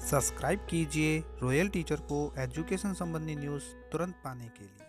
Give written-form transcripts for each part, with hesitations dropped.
Subscribe कीजिए royal teacher को education संबंधी न्यूज़ तुरंत पाने के लिए।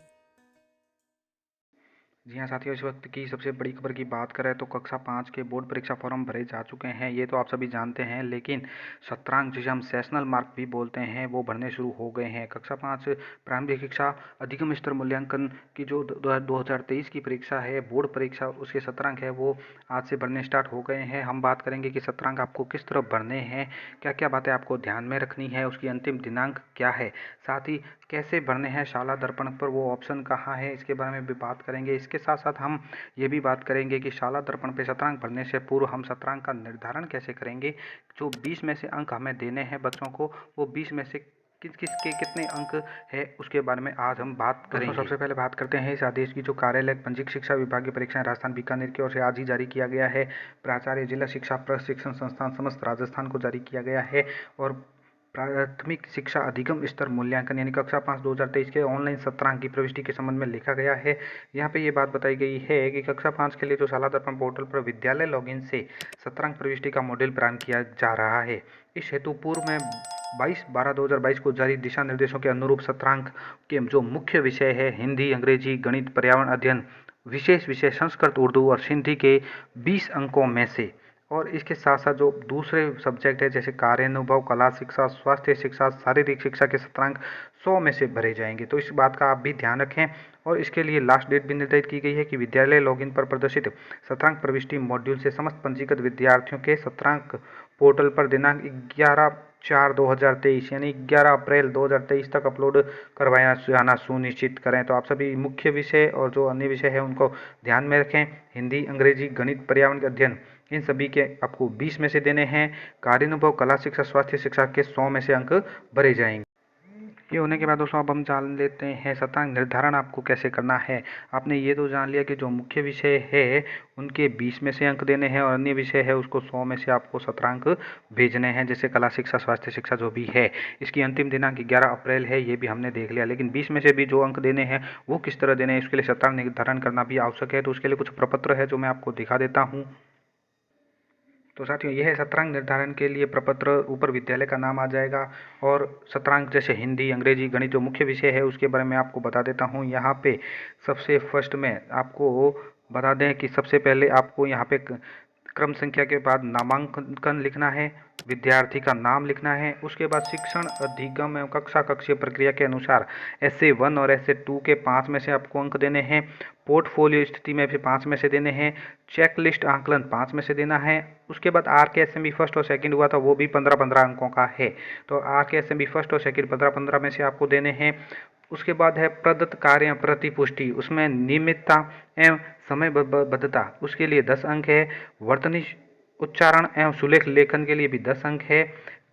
जी हाँ साथियों, इस वक्त की सबसे बड़ी खबर की बात करें तो कक्षा 5 के बोर्ड परीक्षा फॉर्म भरे जा चुके हैं। ये तो आप सभी जानते हैं, लेकिन शतरंज जिसे हम सेशनल मार्क भी बोलते हैं वो भरने शुरू हो गए हैं। कक्षा 5 प्रारंभिक शिक्षा अधिगम स्तर मूल्यांकन की जो 2023 की परीक्षा है, बोर्ड परीक्षा, उसके शतरंज है वो आज से भरने स्टार्ट हो गए हैं। हम बात करेंगे कि शतरंज आपको किस तरह भरने हैं, क्या क्या बातें आपको ध्यान में रखनी है, उसकी अंतिम दिनांक क्या है, साथ ही कैसे भरने हैं, शाला दर्पण पर वो ऑप्शन कहाँ है, इसके बारे में भी बात करेंगे। इसके साथ साथ हम ये भी बात करेंगे कि शाला दर्पण पे शतरंज भरने से पूर्व हम शतरंज का निर्धारण कैसे करेंगे। जो 20 में से अंक हमें देने हैं बच्चों को, वो 20 में से किस किस के कितने अंक है उसके बारे में आज हम बात करेंगे। सबसे पहले बात करते हैं इस आदेश की। जो कार्यालय पंजीक शिक्षा विभाग की परीक्षाएं राजस्थान बीकानेर की ओर से आज ही जारी किया गया है। प्राचार्य जिला शिक्षा प्रशिक्षण संस्थान समस्त राजस्थान को जारी किया गया है। और प्राथमिक शिक्षा अधिगम स्तर मूल्यांकन यानी कक्षा 5 2023 के ऑनलाइन शतरंज की प्रविष्टि के संबंध में लिखा गया है। यहाँ पे ये बात बताई गई है कि कक्षा 5 के लिए जो शाला दर्पण पोर्टल पर विद्यालय लॉगिन से शतरंज प्रविष्टि का मॉड्यूल प्रारंभ किया जा रहा है। इस हेतु पूर्व में 22/12/2022 को जारी दिशा निर्देशों के अनुरूप शतरंज के जो मुख्य विषय है हिंदी, अंग्रेजी, गणित, पर्यावरण अध्ययन, विशेष विषय संस्कृत, उर्दू और सिंधी के 20 अंकों में से, और इसके साथ साथ जो दूसरे सब्जेक्ट है जैसे कार्यानुभव, कला शिक्षा, स्वास्थ्य शिक्षा, शारीरिक शिक्षा के शतरंज 100 में से भरे जाएंगे। तो इस बात का आप भी ध्यान रखें। और इसके लिए लास्ट डेट भी निर्धारित की गई है कि विद्यालय लॉगिन पर प्रदर्शित शतरंज प्रविष्टि मॉड्यूल से समस्त पंजीकृत विद्यार्थियों के शतरंज पोर्टल पर दिनांक 11/4/2023 यानी 11 अप्रैल 2023 तक अपलोड करवाया जाना सुनिश्चित करें। तो आप सभी मुख्य विषय और जो अन्य विषय है उनको ध्यान में रखें। हिंदी, अंग्रेजी, गणित, पर्यावरण अध्ययन, इन सभी के आपको 20 में से देने हैं। कार्यानुभव, कला शिक्षा, स्वास्थ्य शिक्षा के 100 में से अंक भरे जाएंगे। ये होने के बाद दोस्तों अब हम जान लेते हैं शतरंज निर्धारण आपको कैसे करना है। आपने ये तो जान लिया कि जो मुख्य विषय है उनके 20 में से अंक देने हैं और अन्य विषय है उसको 100 में से आपको शतरंज भेजने हैं, जैसे कला शिक्षा, स्वास्थ्य शिक्षा जो भी है। इसकी अंतिम दिनांक 11 अप्रैल है, ये भी हमने देख लिया। लेकिन 20 में से भी जो अंक देने हैं वो किस तरह देने हैं, इसके लिए शतरंज निर्धारण करना भी आवश्यक है। तो उसके लिए कुछ प्रपत्र है जो मैं आपको दिखा देता हूँ। तो साथियों, यह शतरंज निर्धारण के लिए प्रपत्र, ऊपर विद्यालय का नाम आ जाएगा और शतरंज जैसे हिंदी, अंग्रेजी, गणित जो मुख्य विषय है उसके बारे में आपको बता देता हूँ। यहाँ पे सबसे फर्स्ट में आपको बता दें कि सबसे पहले आपको यहाँ पे क्रम संख्या के बाद नामांकन लिखना है, विद्यार्थी का नाम लिखना है। उसके बाद शिक्षण अधिगम एवं कक्षा कक्षीय प्रक्रिया के अनुसार ऐसे 1 और ऐसे 2 के 5 में से आपको अंक देने हैं। पोर्टफोलियो स्थिति में भी 5 में से देने हैं। चेकलिस्ट आंकलन 5 में से देना है। उसके बाद आर के एस एम बी फर्स्ट और सेकंड हुआ था, वो भी 15-15 अंकों का है। तो आर के एस एम बी फर्स्ट और सेकंड 15-15 में से आपको देने हैं। उसके बाद है प्रदत्त कार्य प्रतिपुष्टि, उसमें नियमितता एवं समयबद्धता, उसके लिए 10 अंक है। वर्तनी उच्चारण एवं सुलेख लेखन के लिए भी 10 अंक है।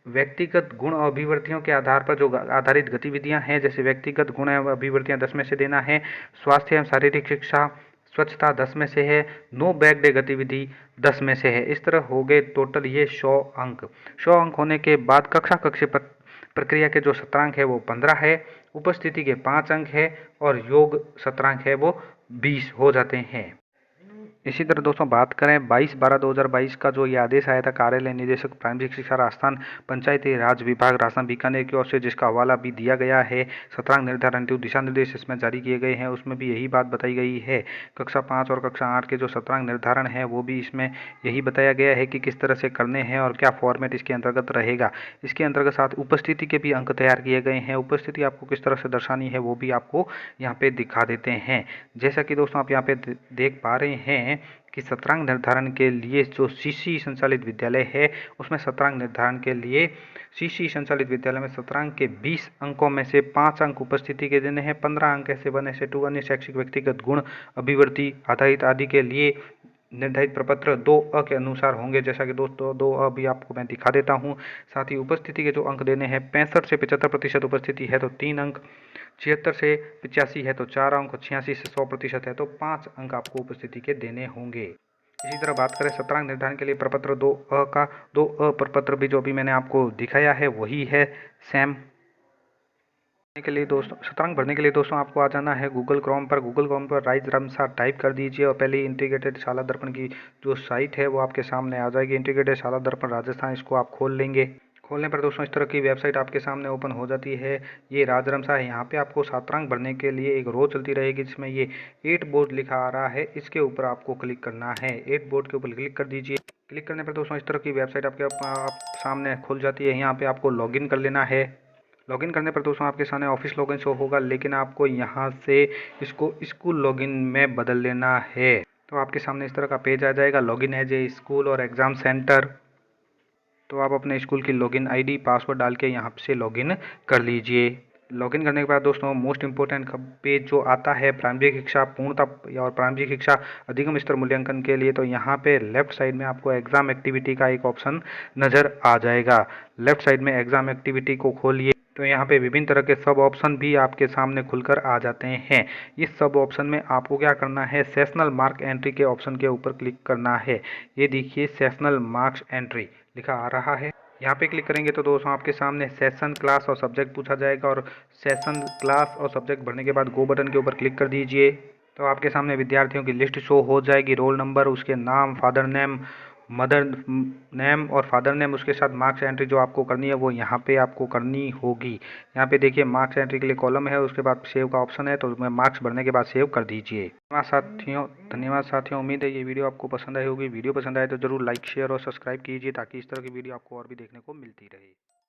व्यक्तिगत गुण और अभिवृत्तियों के आधार पर जो आधारित गतिविधियां हैं जैसे व्यक्तिगत गुण एवं अभिवृत्तियां 10 में से देना है। स्वास्थ्य एवं शारीरिक शिक्षा, स्वच्छता 10 में से है। नो बैक डे गतिविधि 10 में से है। इस तरह हो गए टोटल ये 100 अंक। 100 अंक होने के बाद कक्षा कक्षीय प्रक्रिया के जो शतरंज है वो 15 है, उपस्थिति के 5 अंक है और योग शतरंज है वो 20 हो जाते हैं। इसी तरह दोस्तों बात करें 22/12/2022 का जो ये आदेश आया था कार्यालय निदेशक प्राइमरी शिक्षा राजस्थान पंचायती राज विभाग राजस्थान बीकानेर की ओर से, जिसका हवाला भी दिया गया है। शतरंज निर्धारण जो दिशा निर्देश इसमें जारी किए गए हैं उसमें भी यही बात बताई गई है। कक्षा 5 और कक्षा 8 के जो शतरंज निर्धारण है वो भी इसमें यही बताया गया है कि किस तरह से करने हैं और क्या फॉर्मेट इसके अंतर्गत रहेगा। इसके अंतर्गत साथ उपस्थिति के भी अंक तैयार किए गए हैं। उपस्थिति आपको किस तरह से दर्शानी है वो भी आपको यहाँ पे दिखा देते हैं। जैसा कि दोस्तों आप यहाँ पे देख पा रहे हैं कि शतरंज निर्धारण के लिए जो सीसी संचालित विद्यालय है उसमें शतरंज निर्धारण के लिए सीसी संचालित विद्यालय में शतरंज के 20 अंकों में से 5 अंक उपस्थिति के देने हैं। 15 अंक ऐसे 1 ऐसे 2 अन्य शैक्षिक व्यक्तिगत गुण अभिवृत्ति आधारित आदि के लिए निर्धारित प्रपत्र 2 के अनुसार होंगे। जैसा कि दोस्तों 2 भी आपको मैं दिखा देता हूँ। साथ ही उपस्थिति के जो अंक देने हैं 65 से 75% उपस्थिति है तो 3 अंक, 76 से 85 है तो 4 अंक, 86 से 100% है तो 5 अंक आपको उपस्थिति के देने होंगे। इसी तरह बात करें शतरंज निर्धारण के लिए प्रपत्र 2 का, 2 प्रपत्र भी जो भी मैंने आपको दिखाया है वही है सेम। के लिए दोस्तों शतरंज भरने के लिए दोस्तों आपको आ जाना है गूगल क्रोम पर। गूगल क्रोम पर राइज रामसार टाइप कर दीजिए और पहले इंटीग्रेटेड शाला दर्पण की जो साइट है वो आपके सामने आ जाएगी। इंटीग्रेटेड शाला दर्पण राजस्थान, इसको आप खोल लेंगे। खोलने पर दोस्तों इस तरह की वेबसाइट आपके सामने ओपन हो जाती है। ये राजरमसा है। यहाँ पे आपको छात्रांक भरने के लिए एक रो चलती रहेगी जिसमें ये 8 बोर्ड लिखा आ रहा है। इसके ऊपर आपको क्लिक करना है। 8 बोर्ड के ऊपर क्लिक कर दीजिए। क्लिक करने पर दोस्तों इस तरह की वेबसाइट आपके आप सामने खुल जाती है। यहाँ पे आपको लॉगिन कर लेना है। लॉगिन करने पर दोस्तों आपके सामने ऑफिस लॉगिन शो होगा, लेकिन आपको यहाँ से इसको स्कूल लॉगिन में बदल लेना है। तो आपके सामने इस तरह का पेज आ जाएगा, लॉगिन एज ए स्कूल और एग्ज़ाम सेंटर। तो आप अपने स्कूल की लॉगिन आईडी पासवर्ड डाल के यहाँ से लॉगिन कर लीजिए। लॉगिन करने के बाद दोस्तों मोस्ट इम्पोर्टेंट पेज जो आता है प्रारंभिक शिक्षा पूर्णतः और प्रारंभिक शिक्षा अधिगम स्तर मूल्यांकन के लिए, तो यहाँ पे लेफ्ट साइड में आपको एग्जाम एक्टिविटी का एक ऑप्शन नज़र आ जाएगा। लेफ्ट साइड में एग्जाम एक्टिविटी को खोलिए तो यहाँ पे विभिन्न तरह के सब ऑप्शन भी आपके सामने खुलकर आ जाते हैं। इस सब ऑप्शन में आपको क्या करना है, सेशनल मार्क एंट्री के ऑप्शन के ऊपर क्लिक करना है। ये देखिए सेशनल मार्क्स एंट्री लिखा आ रहा है। यहाँ पे क्लिक करेंगे तो दोस्तों आपके सामने सेशन, क्लास और सब्जेक्ट पूछा जाएगा और सेशन, क्लास और सब्जेक्ट भरने के बाद गो बटन के ऊपर क्लिक कर दीजिए। तो आपके सामने विद्यार्थियों की लिस्ट शो हो जाएगी। रोल नंबर, उसके नाम, फादर नेम, मदर नेम और फादर नेम, उसके साथ मार्क्स एंट्री जो आपको करनी है वो यहाँ पे आपको करनी होगी। यहाँ पे देखिए मार्क्स एंट्री के लिए कॉलम है, उसके बाद सेव का ऑप्शन है, तो उसमें मार्क्स भरने के बाद सेव कर दीजिए। धन्यवाद साथियों। उम्मीद है ये वीडियो आपको पसंद आई होगी। वीडियो पसंद आए तो जरूर लाइक, शेयर और सब्सक्राइब कीजिए ताकि इस तरह की वीडियो आपको और भी देखने को मिलती रहे।